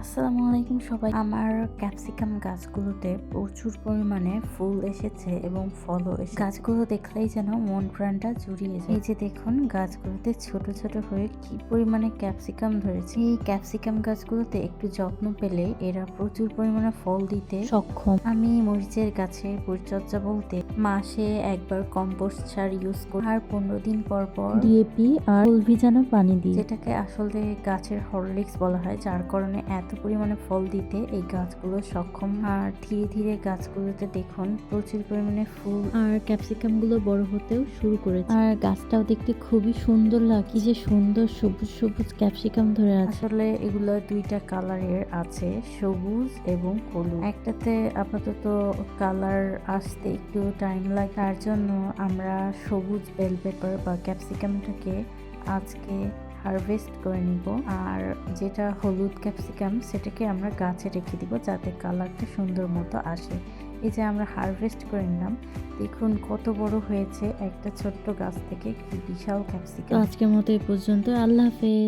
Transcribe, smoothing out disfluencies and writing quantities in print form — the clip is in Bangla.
আসসালামু আলাইকুম সবাই। আমার ক্যাপসিকাম গাছগুলোতে প্রচুর পরিমাণে ফুল এসেছে এবং ফলও এসেছে। গাছগুলো দেখলেই যেন মন প্রাণটা জুড়িয়ে যায়। এই যে দেখুন, গাছগুলোতে ছোট ছোট হয়ে কি পরিমাণে ক্যাপসিকাম ধরেছে। এই ক্যাপসিকাম গাছগুলোতে একটু যত্ন পেলে এরা প্রচুর পরিমাণে ফল দিতে সক্ষম। আমি মরিচের গাছের পরিচর্যা বলতে মাসে একবার কম্পোস্ট সার ইউজ করি, আর 15 দিন পর পর ডিএপি আর ফুল ভিজানো পানি দিই, যেটাকে আসলে গাছের হরলিক্স বলা হয়, যার কারণে এত পরিমাণে ফল দিতে এই গাছগুলো সক্ষম। আর ধীরে ধীরে গাছগুলোতে দেখুন প্রচুর পরিমাণে ফুল আর ক্যাপসিকাম গুলো বড় হতেও শুরু করেছে। আর গাছটাও দেখতে খুবই সুন্দর লাগে, কি যে সুন্দর সবুজ সবুজ ক্যাপসিকাম ধরে আছে। আসলে এগুলো দুইটা কালারের আছে, সবুজ এবং হলুদ। একটাতে আপাতত কালার আসতে একটু টাইম লাগে, তার জন্য আমরা সবুজ বেল পেপার বা ক্যাপসিকামটাকে আজকে হারভেস্ট করে নিব, আর যেটা হলুদ ক্যাপসিকাম সেটাকে আমরা গাছে রেখে দিব যাতে কালারটা সুন্দর মতো আসে। এই যে আমরা হারভেস্ট করে নিলাম, দেখুন কত বড় হয়েছে একটা ছোট্ট গাছ থেকে, কি বিশাল ক্যাপসিকাম। আজকের মতো এই পর্যন্ত, আল্লাহ হাফেজ।